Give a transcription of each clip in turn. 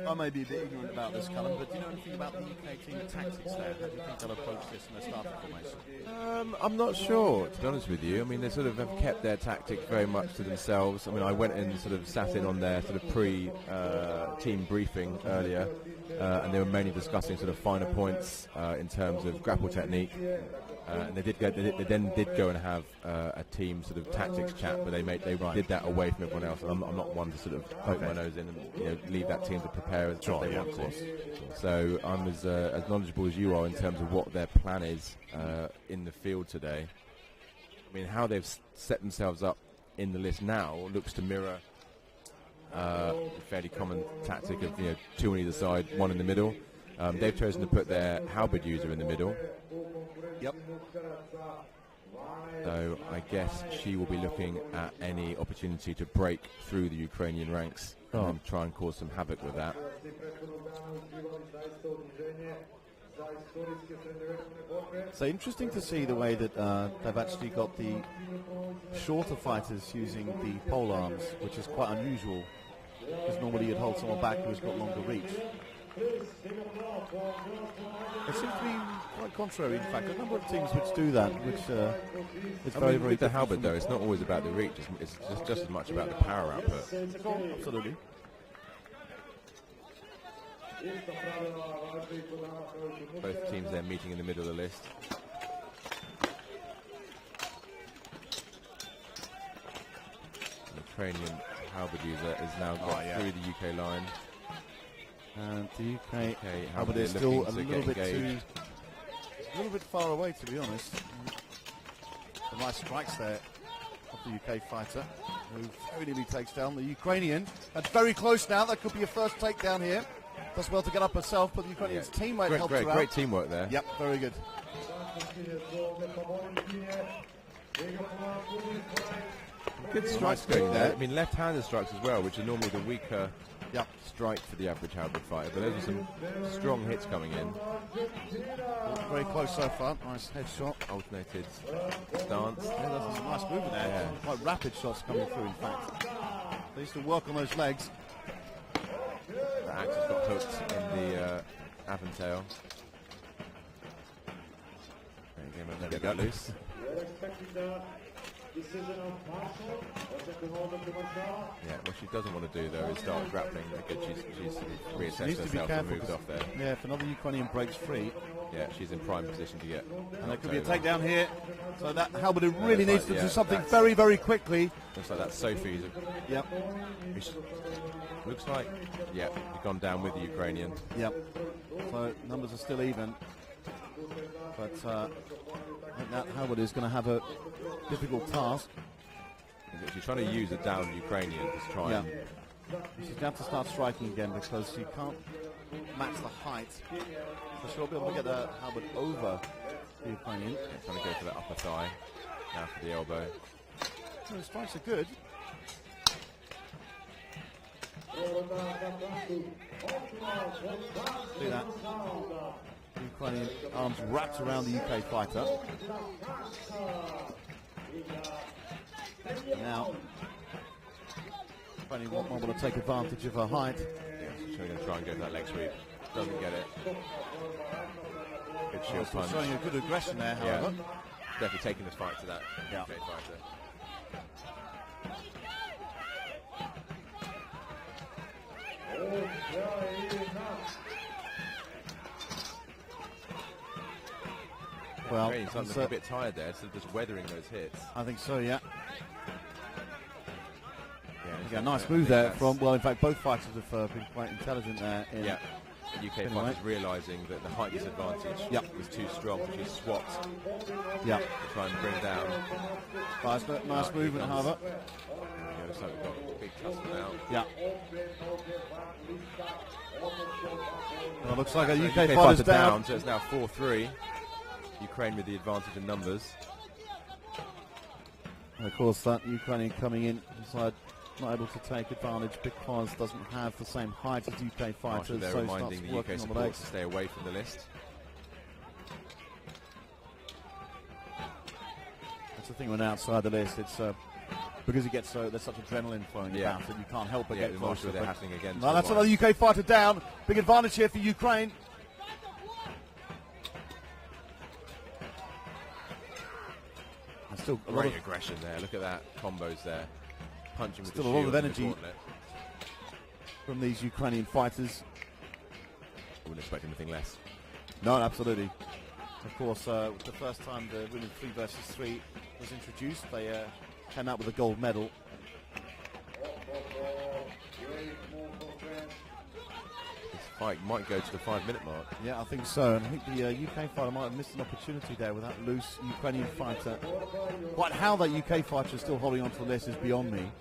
I may be a bit ignorant about this, Callum, but do you know anything about the UK team tactics there? How do you think they'll approach this in their starting formation? I'm not sure, to be honest with you. I mean, they sort of have kept their tactics very much to themselves. I mean, I went and sort of sat in on their sort of pre-team briefing earlier, and they were mainly discussing sort of finer points in terms of grapple technique. And they then did go and have a team sort of tactics chat, but they did that away from everyone else. And I'm not one to sort of poke my nose in and leave that team to prepare as they want to. So I'm as knowledgeable as you are in terms of what their plan is in the field today. I mean, how they've set themselves up in the list now looks to mirror a fairly common tactic of two on either side, one in the middle. They've chosen to put their halberd user in the middle. Yep. So I guess she will be looking at any opportunity to break through the Ukrainian ranks and try and cause some havoc with that. So interesting to see the way that they've actually got the shorter fighters using the pole arms, which is quite unusual, because normally you'd hold someone back who's got longer reach. It seems to be quite contrary, in fact. A number of teams which do that, which is very, very with the halberd, though, it's not always about the reach. It's just as much about the power output. Absolutely. Both teams there meeting in the middle of the list. The Ukrainian halberd user is now got through the UK line. And the UK halberd is still a little bit far away, to be honest. Some nice strikes there of the UK fighter, who very nearly takes down the Ukrainian. That's very close now. That could be a first takedown here. Does well to get up herself, but the Ukrainian's teammate helps her out. Great teamwork there. Yep, very good. Good strikes going there. I mean, left-handed strikes as well, which are normally the weaker strike for the average halberd fighter. But those are some strong hits coming in. Very close so far. Nice headshot. Alternated stance. Yeah, that's a nice movement there. Yeah. Quite rapid shots coming through, in fact. They used to work on those legs. The axe has got hooked in the Aventail. There we go, loose. Yeah, what she doesn't want to do though is start grappling because she's reassessed herself and moved off there. Yeah, if another Ukrainian breaks free. Yeah, she's in prime position to get. And there could be a takedown here. So that halberd really needs to do something very, very quickly. Looks like that's Sophie's. Yep. Looks like, yeah, he's gone down with the Ukrainian. Yep. So numbers are still even. But I think that halberd is going to have a difficult task. She's trying to use a down Ukrainian to try and... She's going to have to start striking again because she can't match the height. So she'll be able to get the halberd over the Ukrainian. Trying to go for that upper thigh. Now for the elbow. Well, the strikes are good. See that? The Ukrainian arms wrapped around the UK fighter. Now, Ukrainian won't want to take advantage of her height. Yeah, she's going to try and go for that leg sweep. Doesn't get it. Good shield punch. Showing a good aggression there, however. Definitely taking this fight to that UK fighter. Well, he's looking a bit tired there, so just weathering those hits. I think so, yeah. Yeah, nice move there from, well, in fact, both fighters have been quite intelligent there. The UK fighters realising that the height disadvantage was too strong, so she swapped to try and bring down. Nice movement, however. Looks like we've got a big tussle now. Yeah. Well, looks like a UK fighter's down. So it's now 4-3. Ukraine with the advantage in numbers. And of course, that Ukrainian coming in inside, not able to take advantage because doesn't have the same height as UK fighters. They're reminding the UK supporters to stay away from the list. That's the thing when outside the list, it's Because he gets there's such adrenaline flowing about that you can't help but get closer. They're happening again. Well, that's another UK fighter down. Big advantage here for Ukraine. And still a lot of aggression there. Look at that combos there. Punching with still a lot of energy from these Ukrainian fighters. I wouldn't expect anything less. No, absolutely. Of course, the first time the women 3 versus 3 was introduced, they came out with a gold medal. This fight might go to the 5-minute mark. Yeah, I think so. And I think the UK fighter might have missed an opportunity there with that loose Ukrainian fighter. Quite how that UK fighter is still holding on to the list is beyond me.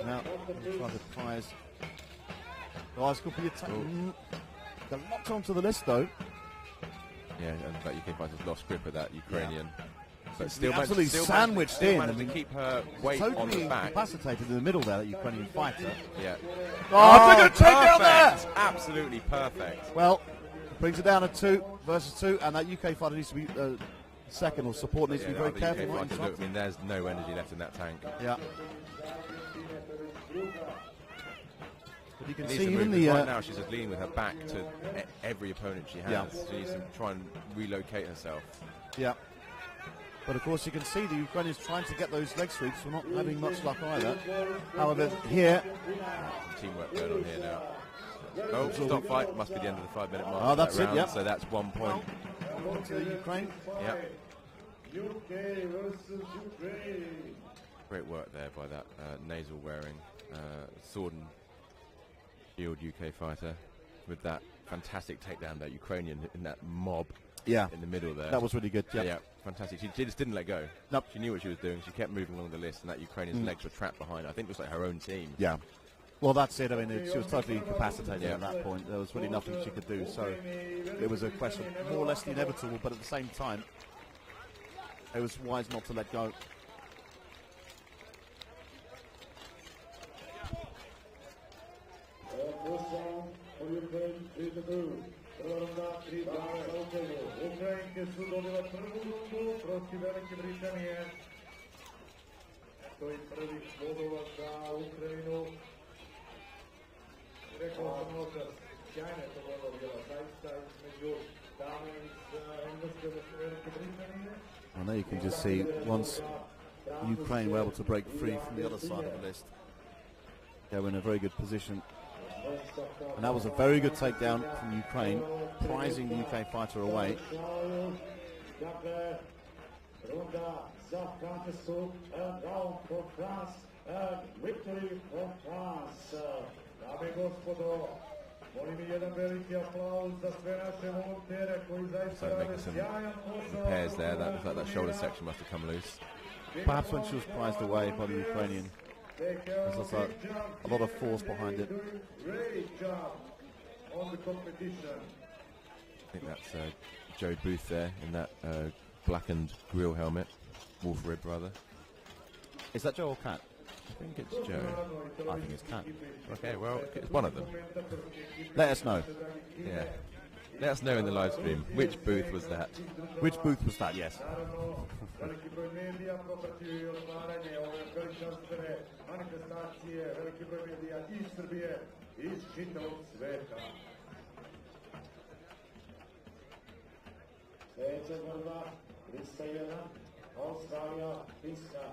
Now, try to prize. Guys, could be attacking. They're locked onto the list though. Yeah, and that UK fighter's lost grip of that Ukrainian. But still absolutely sandwiched in. I mean, to keep her weight totally on the back. Incapacitated in the middle there, that Ukrainian fighter. Yeah. Oh, they're going to take down there! Absolutely perfect. Well, brings it down to 2 versus 2, and that UK fighter needs to be second, or support needs to be very careful. I mean, there's no energy left in that tank. Yeah. But you can see even right now she's just leaning with her back to every opponent she has. Yeah. She needs to try and relocate herself. Yeah. But of course you can see the Ukrainians trying to get those leg sweeps. We're not having much luck either. However, here... Some teamwork going on here now. Oh, stop fight. Must be the end of the 5-minute mark. Oh, that's it, yeah. So that's 1 point. To the Ukraine. Yeah. UK versus Ukraine. Great work there by that nasal wearing sword and shield UK fighter with that fantastic takedown, that Ukrainian in that mob in the middle there. That was really good. Yeah, fantastic. She just didn't let go. Nope. She knew what she was doing. She kept moving along the list, and that Ukrainian's legs were trapped behind her. I think it was like her own team. Yeah. Well, that's it. I mean, she was totally incapacitated at that point. There was really nothing she could do. So it was a question more or less the inevitable, but at the same time, it was wise not to let go. Ukrajinke su dobile prvu rundu protiv Velike Britanije. To je prvih bodova za Ukrajinu. Rekao sam možda, sjajna je to borba bila zaista između dame iz Engleske i Velike Britanije. And there you can just see, once Ukraine were able to break free from the other side of the list, they were in a very good position. And that was a very good takedown from Ukraine, prizing the UK fighter away. So making some repairs there. That shoulder section must have come loose. Perhaps when she was prized away by the Ukrainian. There's also a lot of force behind it. Great job on the competition. I think that's Joe Booth there in that blackened grill helmet. Wolf Rib, rather. Is that Joe or Cat? I think it's Joe. I think it's Cat. Okay, well, it's one of them. Let us know. Yeah. Let us know in the live stream. Which booth was that? Which booth was that, yes. Veliki broj medija propratio otvaranje ove veličanstvene manifestacije, veliki broj medija iz Srbije, iz čitavog sveta. Sljedeća borba, lista 1, Australija, Finska.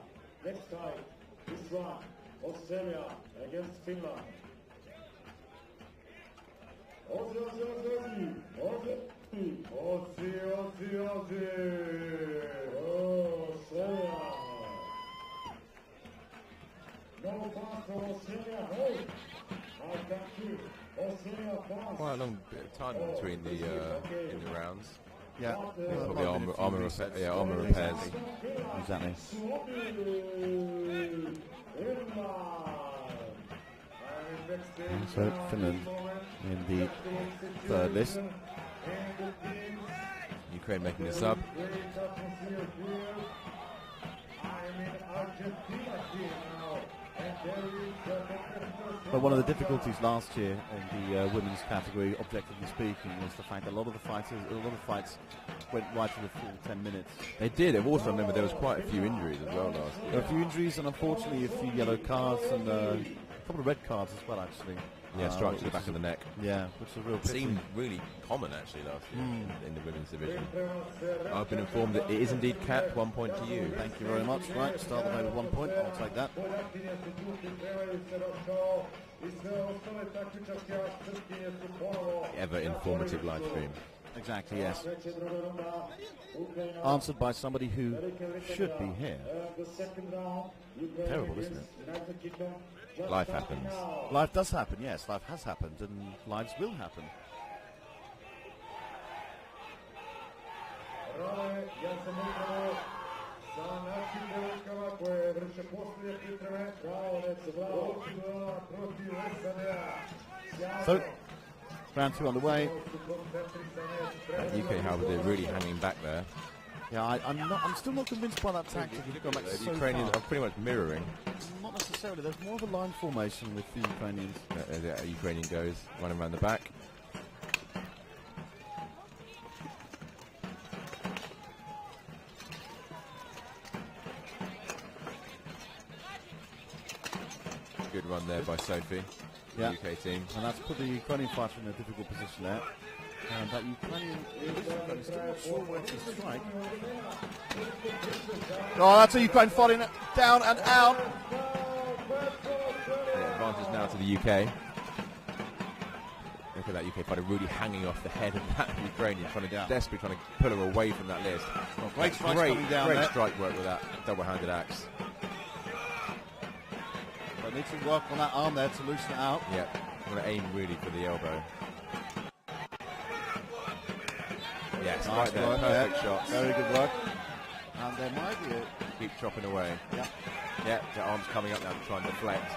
Next time, this one, Australia against Finland. Aussie. No pass for Australia. Quite a long bit of time between the in the rounds. Yeah. Probably armor repairs. Exactly. So Finland in the third list. Ukraine making a sub. But one of the difficulties last year in the women's category, objectively speaking, was the fact that a lot of the fights went right to the full 10 minutes. They did. I've also remember there was quite a few injuries as well last year. There were a few injuries and unfortunately a few yellow cards and a couple of red cards as well, actually. Yeah, strike to the back of the neck. Yeah, which is a real pity. Seemed really common actually last year in the women's division. I've been informed that it is indeed capped. 1 point to you. Thank you very much. Right, start the day with 1 point. I'll take that. Ever informative live stream. Exactly, yes. Answered by somebody who should be here. Terrible, isn't it? Life happens. Life does happen, yes. Life has happened, and lives will happen. So, round 2 underway. UK, however, they're really hanging back there. Yeah, I'm still not convinced by that tactic. The Ukrainians are pretty much mirroring. Not necessarily. There's more of a line formation with the Ukrainians. The Ukrainian goes running around the back. Good run there by Sophie, the UK team. And that's put the Ukrainian fighter in a difficult position there. And that Ukrainian is still not sure where to strike. Oh, that's a Ukraine fighting down and out. Yeah, advantage now to the UK. Look at that UK fighter really hanging off the head of that Ukrainian, desperately trying to pull her away from that list. Well, great strike work with that double-handed axe. But needs to work on that arm there to loosen it out. Yep, I'm going to aim really for the elbow. Yes, nice right there, work, perfect shots. Very good work. And there might be a... Keep chopping away. Yeah. Yeah, the arm's coming up now to try and deflect.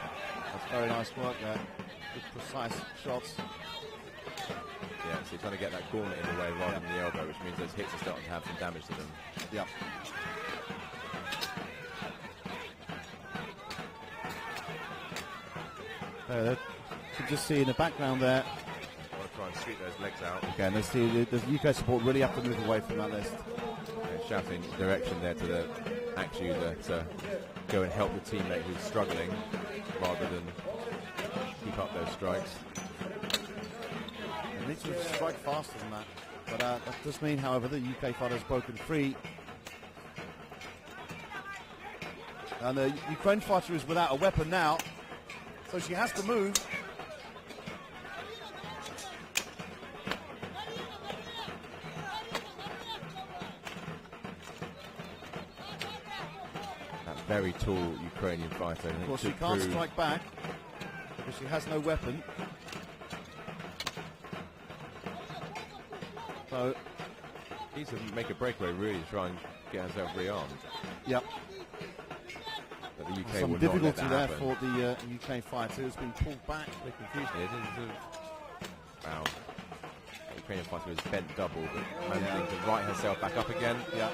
That's very nice work there. Good precise shots. Yeah, so you're trying to get that gauntlet in the way rather than the elbow, which means those hits are starting to have some damage to them. Yeah. You can just see in the background there. I want to try and sweep those legs out. Okay, and the UK support really have to move away from that list. Yeah, shouting direction there to the axe user to go and help the teammate who's struggling rather than keep up those strikes. They need to strike faster than that. But that does mean, however, the UK fighter has broken free. And the Ukraine fighter is without a weapon now. So she has to move. That very tall Ukrainian fighter. Of course, she can't strike back because she has no weapon. So needs to make a breakaway really to try and get herself rearmed. Yep. But the UK some will difficulty not there let that for the UK fighter who's been pulled back. The confusion is wow. The Ukrainian fighter was bent double, but managing to right herself back up again. Yeah.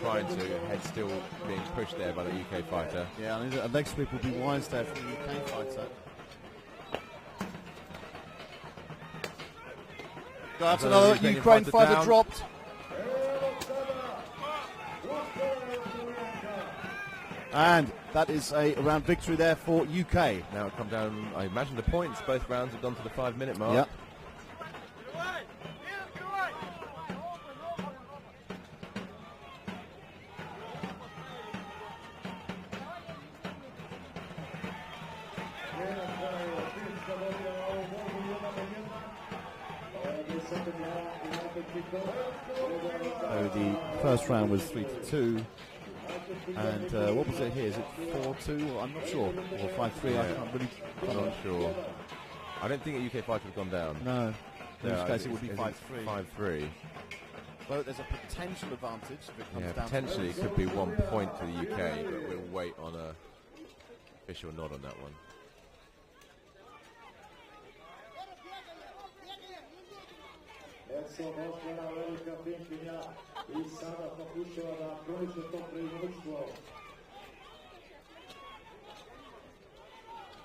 Trying to, head still being pushed there by the UK fighter. Yeah, and a leg sweep would be wise there for the UK fighter. That's another Ukraine fighter dropped. And that is a round victory there for UK. Now it come down, I imagine the points, both rounds have gone to the 5-minute mark. Yep. So the first round was 3-2. And what was it here? Is it 4-2? I'm not sure. Or 5-3? Yeah. I'm not sure. I don't think a UK fighter would have gone down. No. In this case, it would be 5-3. 5-3. But there's a potential advantage if it comes down potentially it could be 1 point to the UK, but we'll wait on a official nod on that one.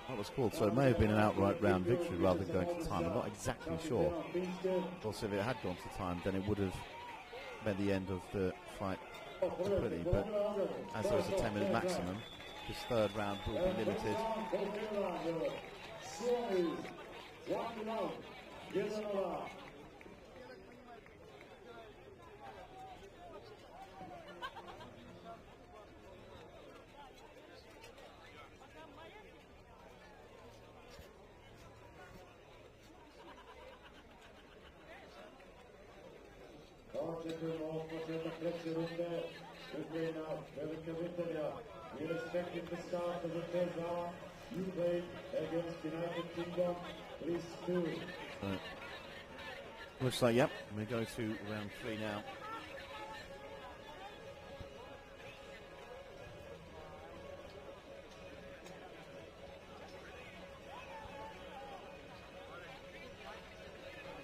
That was called, so it may have been an outright round victory rather than going to time. I'm not exactly sure. Of course, if it had gone to time, then it would have been the end of the fight completely. But as there was a 10-minute maximum, this third round will be limited. Looks like, yep, we go to round 3 now.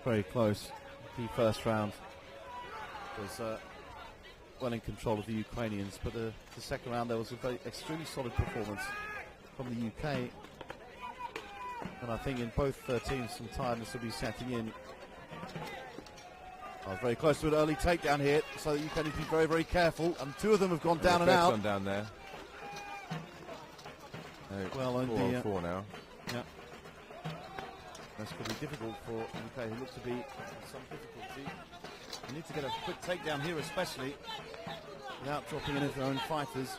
Very close. The first round was well in control of the Ukrainians, but the second round there was a very extremely solid performance from the UK. And I think in both teams some tiredness will be setting in. I was very close to an early takedown here, so you can be very, very careful. And two of them have gone down and out. Gone down there. Well, on 4 now. Yeah. That's going to be difficult for UK, who look to be in some difficulty. You need to get a quick takedown here, especially without dropping any of their own fighters.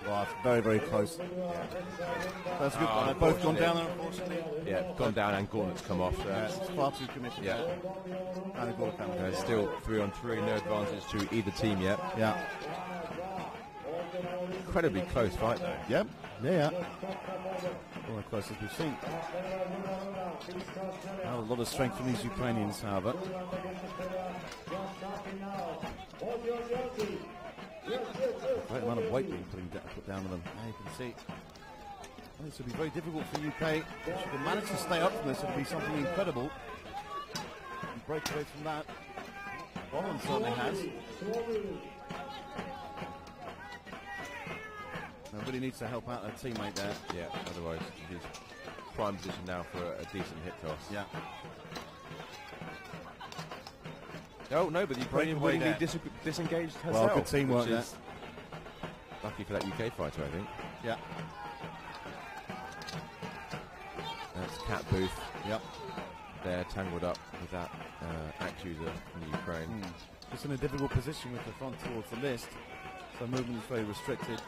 Well, very, very close. Yeah. That's a good one. They've both gone down there, unfortunately. Yeah, gone down and Gauntlet's come off. It's far too committed. Yeah. And a goal count. Still 3-on-3, no advantage to either team yet. Yeah. Incredibly close fight though. Yep. Yeah. One of the closest we've seen. A lot of strength from these Ukrainians, however. Great amount of weight being put down on them. Now you can see. Well, this will be very difficult for UK. If she can manage to stay up from this, it'll be something incredible. And break away from that. Bonham certainly has. Nobody needs to help out her teammate there. Yeah, otherwise she's prime position now for a decent hit toss. Yeah. Oh, no, but the Ukrainian willingly disengaged herself. Well, good teamwork there. Lucky for that UK fighter, I think. Yeah. That's Cat Booth. Yep. They're tangled up with that axe user from the Ukraine. Just in a difficult position with the front towards the list, so movement is very restricted.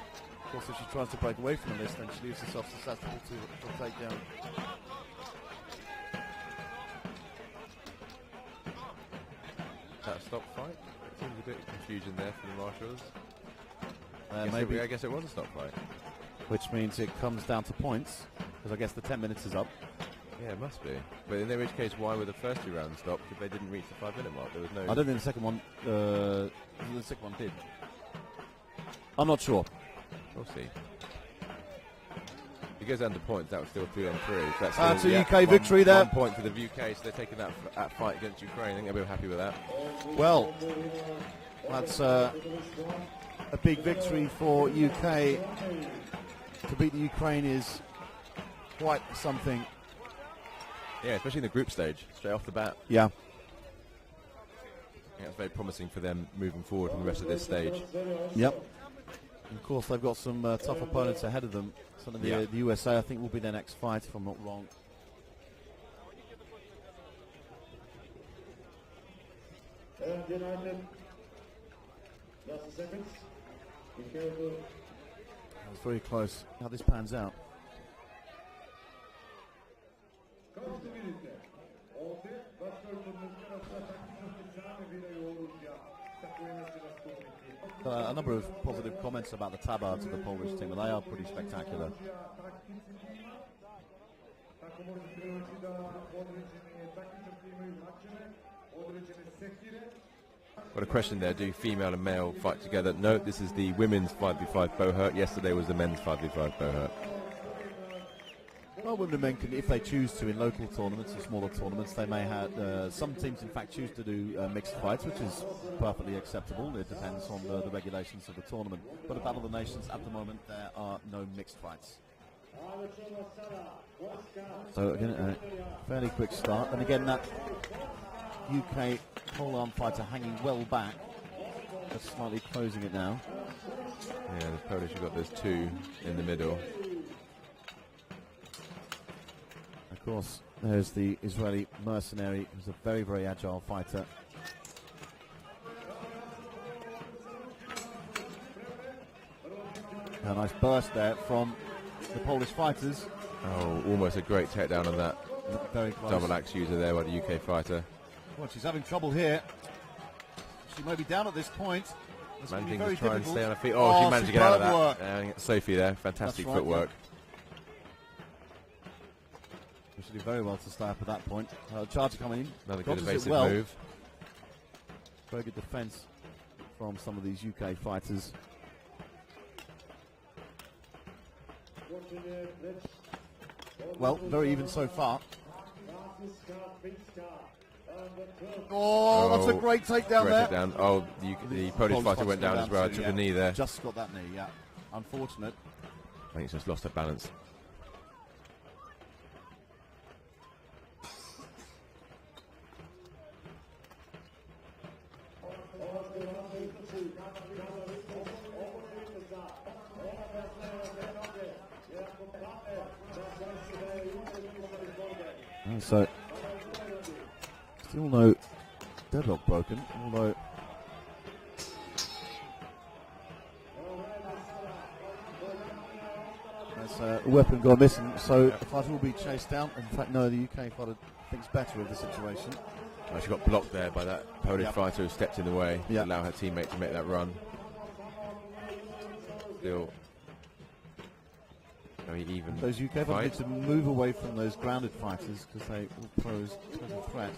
Of course, if she tries to break away from the list, then she leaves herself susceptible to take down. That a stop fight? Seems a bit of confusion there for the marshals. Maybe. I guess it was a stop fight. Which means it comes down to points, because I guess the 10 minutes is up. Yeah, it must be. But in which case, why were the first 2 rounds stopped if they didn't reach the 5-minute mark? There was no. I don't think the second one. The second one did. I'm not sure. We'll see. If it goes down to points, that was still 3-on-3. That's a UK victory there. 1 point for the UK, so they're taking that fight against Ukraine. I think they'll be happy with that. Well, that's a big victory for UK. To beat the Ukraine is quite something. Yeah, especially in the group stage, straight off the bat. Yeah. Yeah, it's very promising for them moving forward in the rest of this stage. Yep. And of course, they've got some tough opponents ahead of them. Some of the USA, I think, will be their next fight, if I'm not wrong. That was very close. How this pans out. A number of positive comments about the tabards of the Polish team, and they are pretty spectacular. Got a question there, do female and male fight together? No, this is the women's 5v5 bow hurt. Yesterday was the men's 5v5 bow hurt. Well, women and men can, if they choose to, in local tournaments or smaller tournaments, they may have, some teams in fact choose to do mixed fights, which is perfectly acceptable. It depends on the regulations of the tournament. But at Battle of the Nations, at the moment, there are no mixed fights. So again, a fairly quick start. And again, that UK pole-arm fighter hanging well back, just slightly closing it now. Yeah, the Polish have got those two in the middle. Of course, there's the Israeli mercenary, who's a very, very agile fighter. A nice burst there from the Polish fighters. Oh, almost a great takedown on that Very close. double axe user there by the UK fighter. Well, she's having trouble here. She may be down at this point. Managing to try and stay on her feet. Oh, she managed to get out of that. Sophie there, fantastic footwork. She did very well to stay up at that point. Charger coming in. Another good evasive move. Very good defence from some of these UK fighters. Well, very even so far. Oh, that's a great takedown there. Takedown. Oh, the Polish fighter went down as well. Took a knee there. Just got that knee, yeah. Unfortunate. I think he's just lost her balance. So, still no deadlock broken, although there's a weapon gone missing, so the fighter will be chased down. In fact, no, the UK fighter thinks better of the situation. Oh, she got blocked there by that Polish fighter who stepped in the way to allow her teammate to make that run. Still very even. Those UK fighters need to move away from those grounded fighters because they will pose a threat.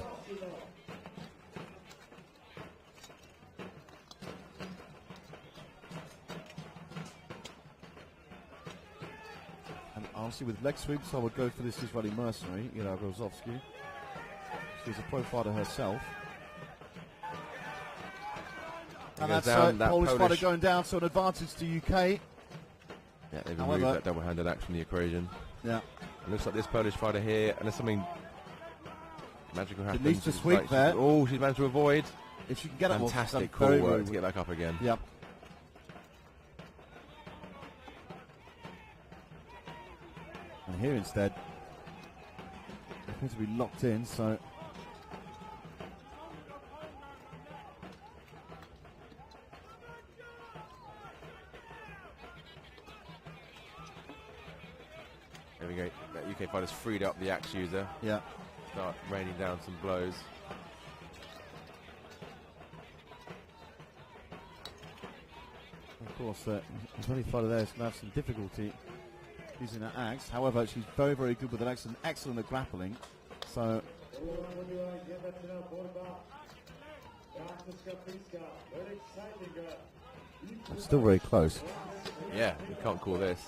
And honestly, with leg sweeps, I would go for this Israeli mercenary, Grozovsky. She's a pro fighter herself. And that's that Polish fighter going down, so an advantage to UK. Yeah, they've removed that double-handed axe from the equation. Yeah. It looks like this Polish fighter here, unless something magical happens. She needs to sweep there. Oh, she's managed to avoid. If she can get it, fantastic cool work to get back up again. Yep. And here instead, they appear to be locked in, so. There we go. That UK fighter's freed up the axe user. Yeah. Start raining down some blows. Of course, the Israeli fighter there is going to have some difficulty using that axe. However, she's very, very good with an axe and excellent at grappling. So. It's still very close. Yeah, you can't call this.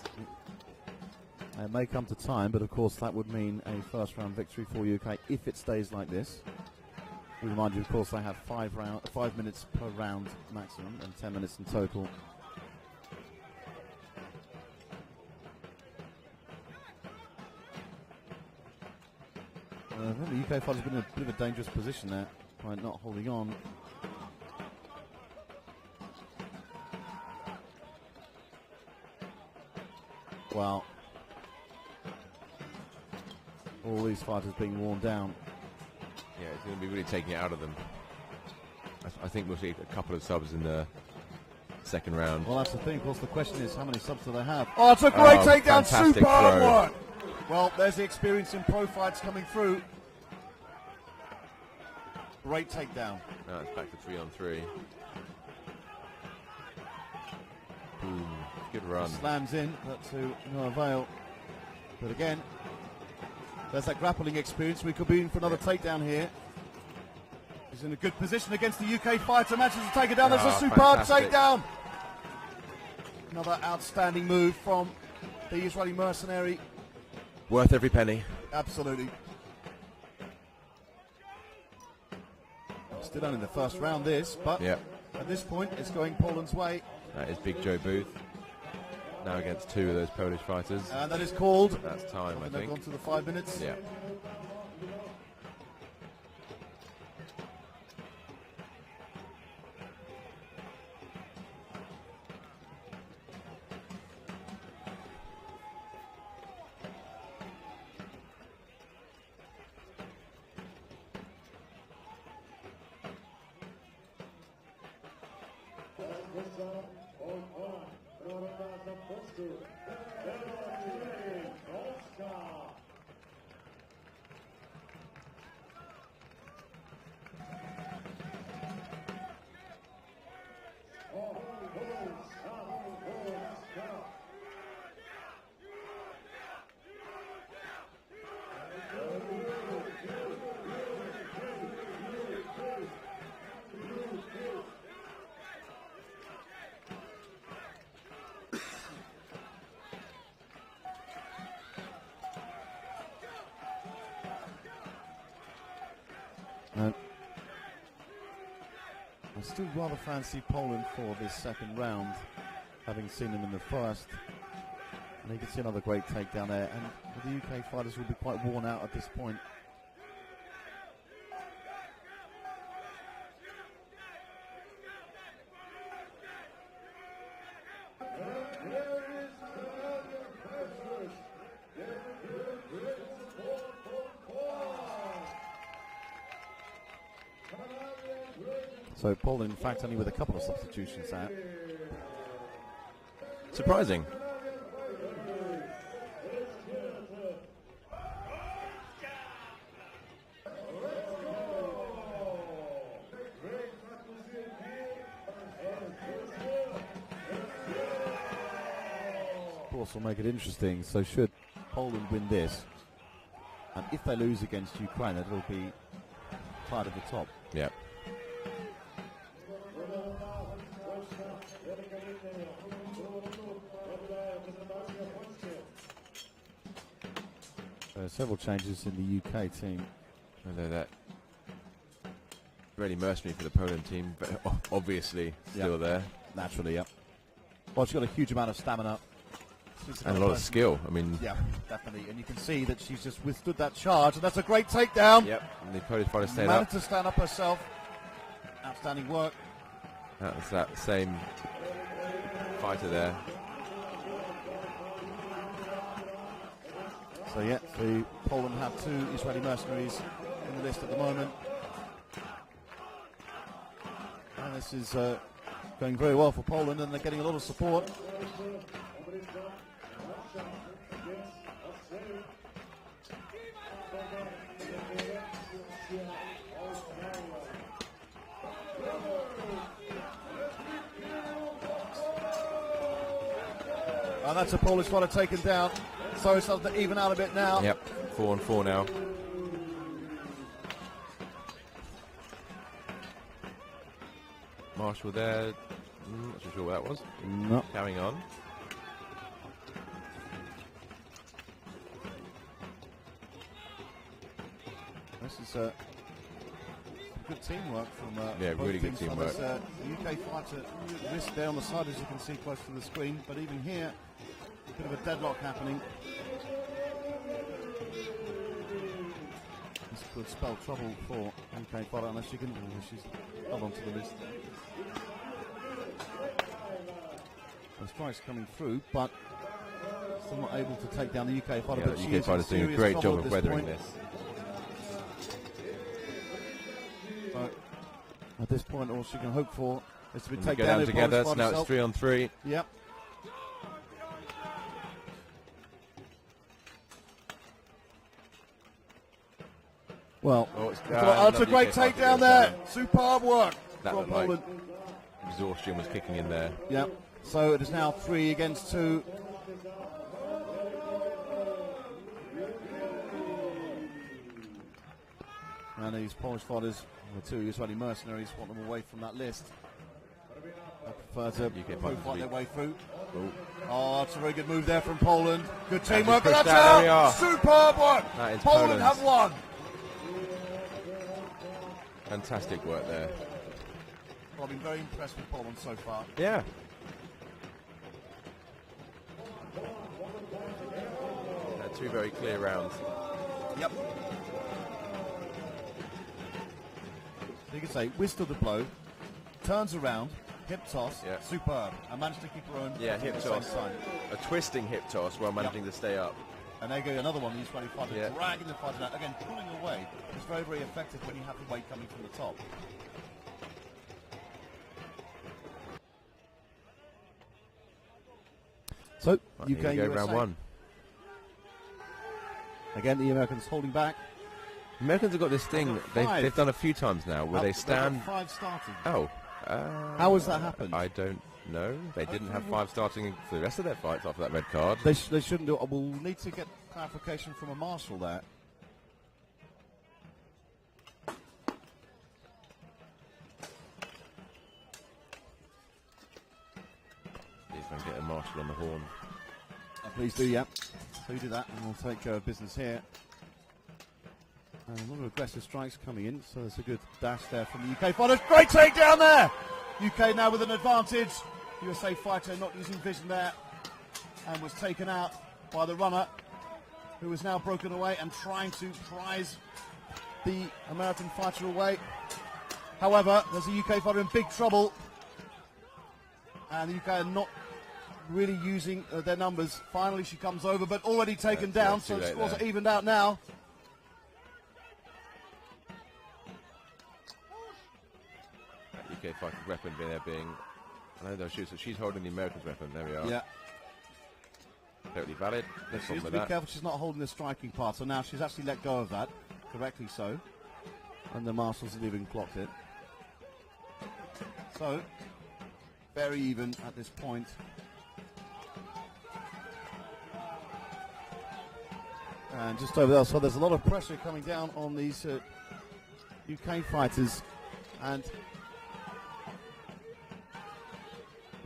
It may come to time, but of course that would mean a first round victory for UK if it stays like this. We remind you, of course, they have 5 minutes per round maximum and 10 minutes in total. I think the UK fighter's been in a bit of a dangerous position there by not holding on. Wow. All these fighters being worn down. Yeah, it's going to be really taking it out of them. I think we'll see a couple of subs in the second round. Well, that's the thing. Of course, the question is, how many subs do they have? Oh, it's a great takedown. Superb one. Well, there's the experience in pro fights coming through. Great takedown. Now it's back to 3-on-3. Boom. Good run. Slams in, but to no avail. But again, there's that grappling experience. We could be in for another takedown here. He's in a good position against the UK fighter. Manages to take it down. There's a superb fantastic takedown. Another outstanding move from the Israeli mercenary. Worth every penny. Absolutely. Still done in the first round, this, but at this point, it's going Poland's way. That is Big Joe Booth. Now against two of those Polish fighters. And that is called. That's time, I think. They've gone to the 5 minutes. Yeah. I still rather fancy Poland for this second round, having seen them in the first. And you can see another great takedown there. And the UK fighters will be quite worn out at this point. So Poland, in fact, only with a couple of substitutions out. Surprising. Of course, will make it interesting. So should Poland win this, and if they lose against Ukraine, it'll be tied at the top. Yeah. Several changes in the UK team. Although that really mercenary for the Poland team, but obviously still there. Naturally, yeah. Well, she's got a huge amount of stamina. And a lot of skill. I mean, yeah, definitely. And you can see that she's just withstood that charge, and that's a great takedown. Yep. And the Polish fighter stayed up. Managed to stand up herself. Outstanding work. That was that same fighter there. So yeah, Poland have two Israeli mercenaries in the list at the moment. And this is going very well for Poland, and they're getting a lot of support. And that's a Polish fighter taken down. So it's starting to even out a bit now. Yep, 4-4 now. Marshall there. Not so sure what that was. No. Carrying on. This is good teamwork from both really good teams. So teamwork. there's the UK fighter wrist there on the side, as you can see close to the screen. But even here, a bit of a deadlock happening. This could spell trouble for UK fighter unless she can. She's held onto the wrist. The strike's coming through, but still not able to take down the UK fighter. Yeah, but the UK fighter's doing a great job of weathering this. So at this point, all she can hope for is to be And taken go down down together. So now it's 3-on-3. Yep. Well, that's a great takedown there. Superb work from Poland. Exhaustion was kicking in there. Yep. So it is now 3 against 2. And these Polish fighters The two Israeli mercenaries want them away from that list. They prefer to profile their way through. Oh, that's a very good move there from Poland. Good teamwork. That's out. Superb one. Poland have won. Fantastic work there. Well, I've been very impressed with Poland so far. Yeah. Two very clear rounds. Yep. So you can say, withstood the blow, turns around, hip toss, superb, and managed to keep her own. Yeah, hip toss. A twisting hip toss while managing to stay up. And there goes another one, the Israeli fighter dragging the fighter down. Again, pulling away is very, very effective when you have the weight coming from the top. So, UK, USA. Round one. Again, the Americans holding back. Americans have got this thing they've done a few times now where they stand. 5 starting. Oh. How has that happened? I don't know. They didn't have 5 starting for the rest of their fights after that red card. They shouldn't do it. We'll need to get clarification from a marshal there. See if I can get a marshal on the horn. Please do, yeah. So you do that, and we'll take care of business here. And a lot of aggressive strikes coming in, so there's a good dash there from the UK fighters. Great takedown there! UK now with an advantage. USA fighter not using vision there, and was taken out by the runner, who is now broken away and trying to prize the American fighter away. However, there's a UK fighter in big trouble, and the UK are not really using their numbers. Finally she comes over, but already taken down, so the scores are evened out now. That UK fighter's weapon being, I know she's holding the American's weapon. There we are. Yeah. Totally valid. She has to be careful she's not holding the striking part, so now she's actually let go of that, correctly so. And the marshals have even clocked it. So, very even at this point. And just over there, so there's a lot of pressure coming down on these UK fighters, and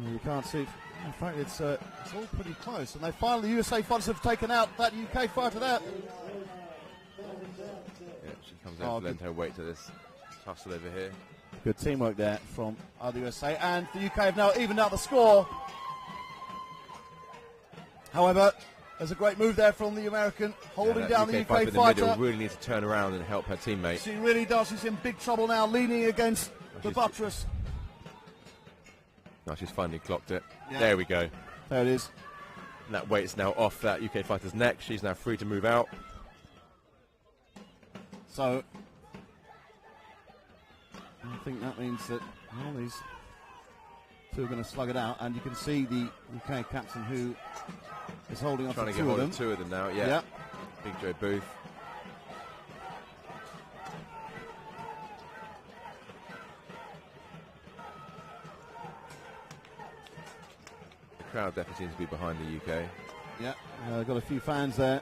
you can't see. In fact, it's all pretty close, and they finally, the USA fighters have taken out that UK fighter there. Yeah, she comes out to lend her weight to this tussle over here. Good teamwork there from the USA, and the UK have now evened out the score. However, there's a great move there from the American, holding down the UK fighter. In the middle really needs to turn around and help her teammate. She really does. She's in big trouble now, leaning against the buttress. No, she's finally clocked it. Yeah. There we go. There it is. And that weight's now off that UK fighter's neck. She's now free to move out. So, I think that means that these two are going to slug it out, and you can see the UK captain who is holding on to two of them now. Yeah. Big Joe Booth. The crowd definitely seems to be behind the UK. Yeah, got a few fans there.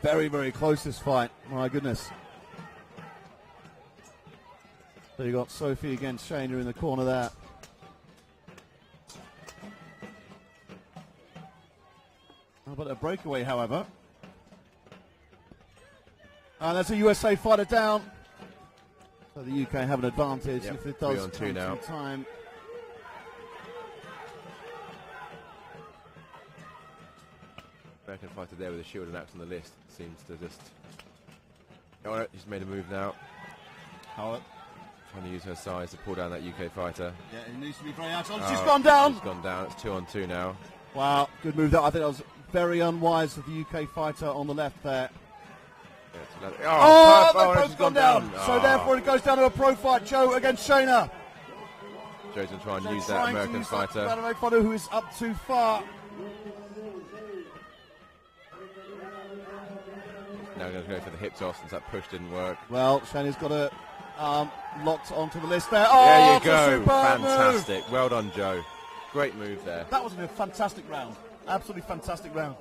Very, very close this fight. My goodness. So you got Sophie against Shayna in the corner there. But a breakaway, however. And there's a USA fighter down. So the UK have an advantage. Yep, if it does 3-on-2 now. Time. American fighter there with a shield and axe on the list seems to just. Oh, he's made a move now. Howard. Trying to use her size to pull down that UK fighter. Yeah, it needs to be very agile. She's gone down. She's gone down. It's 2-on-2 now. Wow, good move there. I think that was very unwise of the UK fighter on the left there. Yeah, they've both gone down. So therefore it goes down to a pro fight. Joe against Shayna. Joe's going to try and use that American fighter. That American fighter who is up too far. Now going to go for the hip toss since that push didn't work. Well, Shayna's got a locked onto the list there. There you go. Fantastic. Move. Well done, Joe. Great move there. That was a fantastic round. Absolutely fantastic round.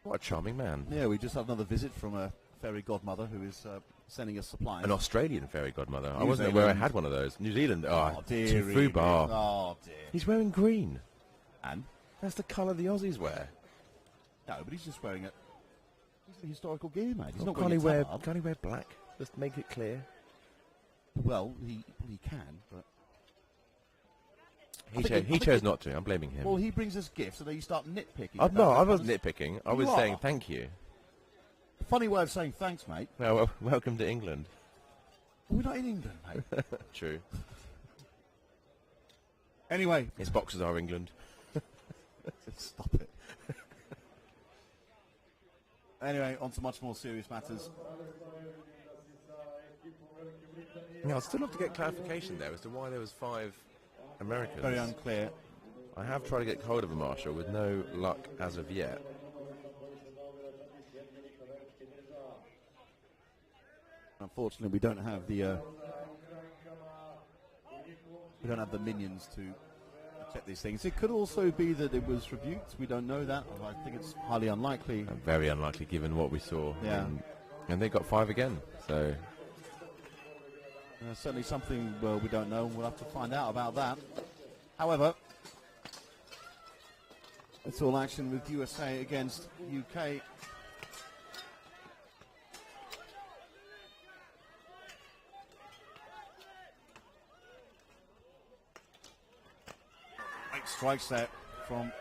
What a charming man. Yeah, we just had another visit from a fairy godmother who is sending us supplies. An Australian fairy godmother. I New wasn't aware I Zealand. had one of those. New Zealand. Oh, dear. Fubar. Oh, dear. He's wearing green. And? That's the colour the Aussies wear. No, but he's just wearing it. He's the historical gear, mate. He's Well, not wearing a tab. can't he wear black? Just make it clear. Well, he can, but... He chose not to. I'm blaming him. Well, he brings us gifts, and then you start nitpicking. No, I wasn't nitpicking. I You was are. saying thank you. Funny way of saying thanks, mate. Well, welcome to England. We're not in England, mate. True. Anyway. His boxers are England. Stop it. Anyway, on to much more serious matters. Yeah, I'd still have to get clarification there as to why there was 5 Americans. Very unclear. I have tried to get hold of a marshal with no luck as of yet. Unfortunately, we don't have the minions to check these things. It could also be that it was rebuked. We don't know that. I think it's highly unlikely. Very unlikely given what we saw. Yeah. And they got 5 again. So certainly something we don't know. We'll have to find out about that. However, it's all action with USA against UK. Great strikes there from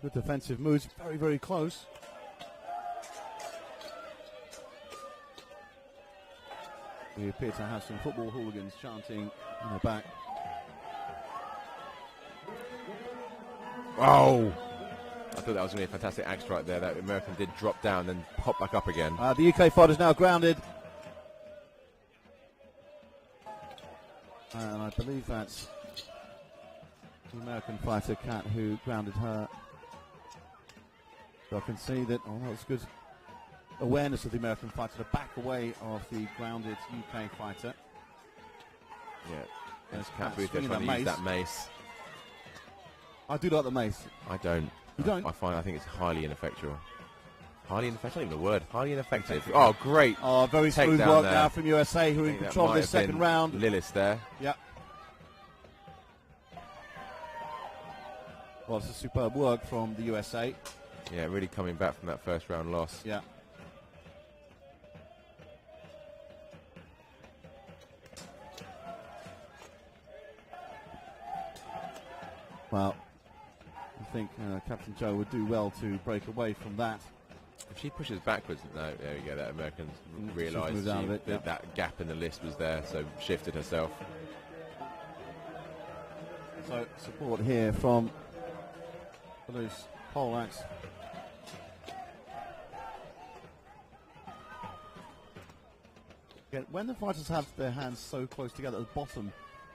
good defensive moves. Very, very close. We appear to have some football hooligans chanting in the back. Oh! I thought that was going to be a fantastic axe right there. That American did drop down and pop back up again. The UK fighter is now grounded. And I believe that's the American fighter, Kat, who grounded her. So I can see that, that was good awareness of the American fighter to back away of the grounded UK fighter. Yeah. There's Kat Kat Booth swinging trying to that use mace. that mace. I do like the mace. I don't. You don't? I think it's highly ineffectual. Highly ineffective? Not even a word. Highly ineffective. Oh, great. Oh, very smooth Takedown work there. now from USA, who are in control of this second round. Lillis there. Yeah. Well, it's a superb work from the USA. Yeah, really coming back from that first round loss. Yeah. Well, I think Captain Joe would do well to break away from that. If she pushes backwards, no, there we go. That American She's realised moved out of it, yeah. that gap in the list was there, so shifted herself. So support here from those poleaxe. Again, when the fighters have their hands so close together at the bottom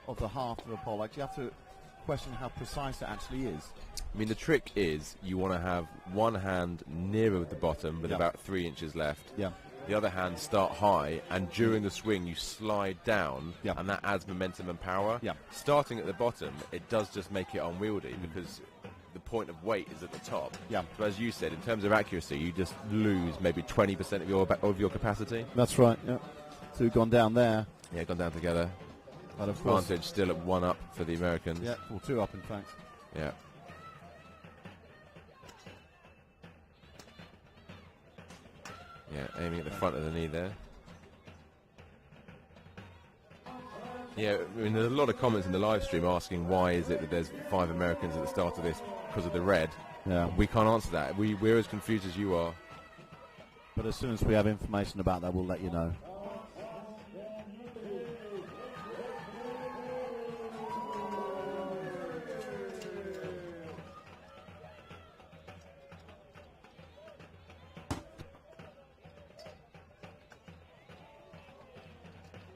of the half of the poleaxe, you have to question how precise it actually is. I mean, the trick is you want to have one hand nearer the bottom with about 3 inches left. Yeah. The other hand start high, and during the swing you slide down, and that adds momentum and power. Yeah. Starting at the bottom, it does just make it unwieldy because the point of weight is at the top. Yeah. So as you said, in terms of accuracy, you just lose maybe 20% of your capacity. That's right. Yeah. Two gone down there. Yeah, gone down together. But of course, Advantage still at 1 up for the Americans. yeah, well, 2 up in fact. Yeah. Yeah, aiming at the front of the knee there. Yeah, I mean, there's a lot of comments in the live stream asking why is it that there's 5 Americans at the start of this because of the red. Yeah. We can't answer that. We're as confused as you are. But as soon as we have information about that, we'll let you know.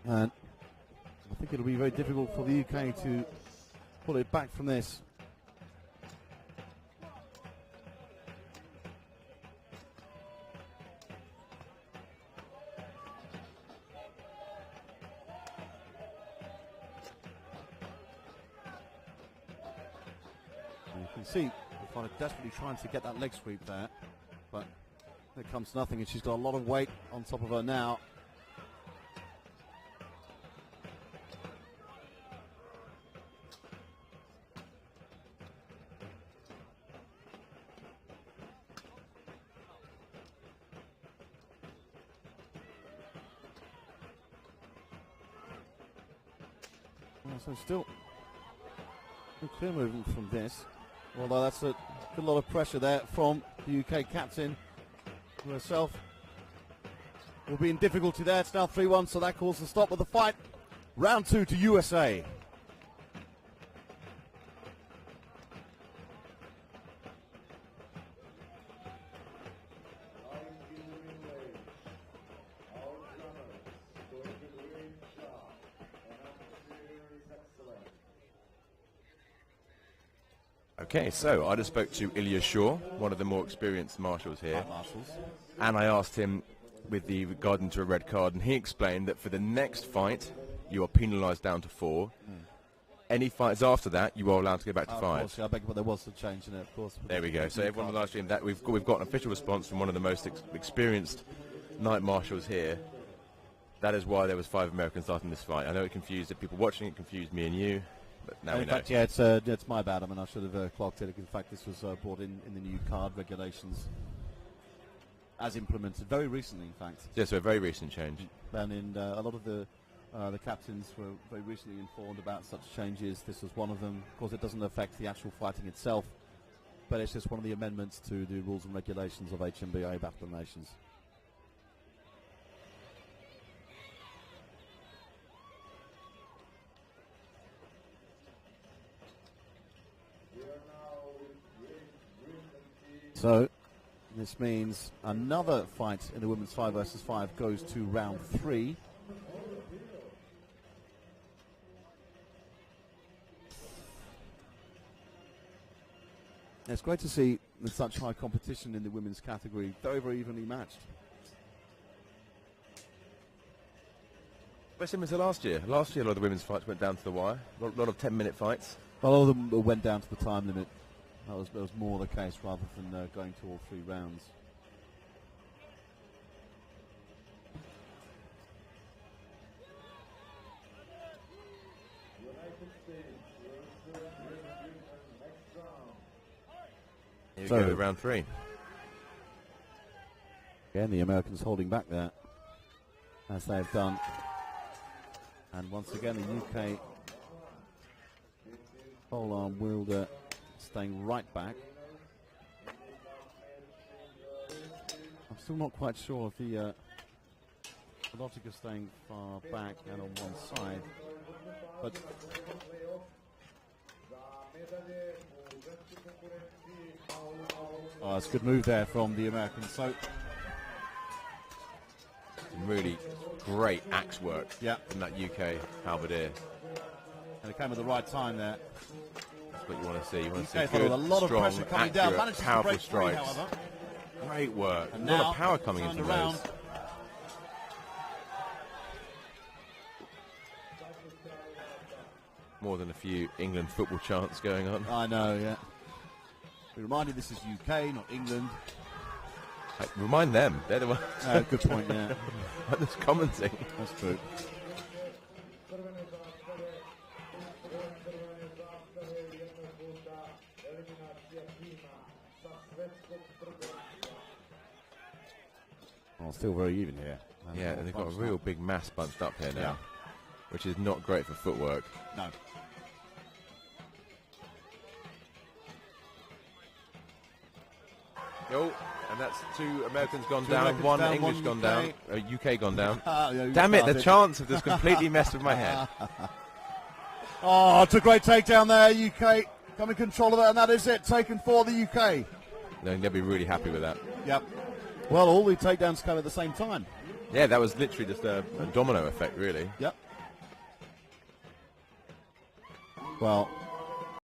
And I think it'll be very difficult for the UK to pull it back from this. You can see Bufana desperately trying to get that leg sweep there, but there comes nothing, and she's got a lot of weight on top of her now. So still clear movement from this, although that's a good lot of pressure there from the UK captain herself. Will be in difficulty there. It's now 3-1, so that calls the stop of the fight. Round 2 to USA. Okay, so I just spoke to Ilya Shaw, one of the more experienced marshals here, and I asked him with regard to a red card, and he explained that for the next fight, you are penalised down to 4. Any fights after that, you are allowed to go back to 5. Of course, yeah, I beg, but there was a change in it, of course. There we go. So everyone on the live stream, that we've got an official response from one of the most experienced night marshals here. That is why there was 5 Americans starting this fight. I know it confused the people watching, it confused me and you. But now in fact, yeah, it's my bad. I mean, I should have clocked it. In fact, this was brought in the new card regulations as implemented very recently, in fact. Yeah, so a very recent change. And a lot of the captains were very recently informed about such changes. This was one of them. Of course, it doesn't affect the actual fighting itself, but it's just one of the amendments to the rules and regulations of HMBA Battle of Nations. So this means another fight in the women's 5 versus 5 goes to round 3. It's great to see such high competition in the women's category, very, very evenly matched. Very similar to last year. Last year, a lot of the women's fights went down to the wire. A lot of 10-minute fights. A lot of them went down to the time limit. That was more the case rather than going to all 3 rounds. Here we go, round 3. Again, the Americans holding back there, as they've done. And once again, the UK pole-arm wielder staying right back. I'm still not quite sure if the logic of staying far back and on one side, but it's a good move there from the Americans. So really great axe work from that UK halberdier. And it came at the right time there. That's what you want to see. You want to see good, good, a lot strong, of pressure coming down. accurate, powerful strikes. Free, great work. And a lot of power coming into those. More than a few England football chants going on. I know, yeah. Be reminded this is UK, not England. Hey, remind them. They're the ones. Good point, yeah. That's commenting. That's true. Well, still very even here. Yeah, and they've got a real big mass bunched up here now, which is not great for footwork. No. Oh, and that's 2 Americans gone down, 1 English gone down, UK gone down. Damn it, the chants have just completely messed with my head. Oh, it's a great takedown there, UK. Come in control of that, and that is it, taken for the UK. They'll be really happy with that. Yep. Well, all the takedowns come at the same time. Yeah, that was literally just a domino effect, really. Yep. Well,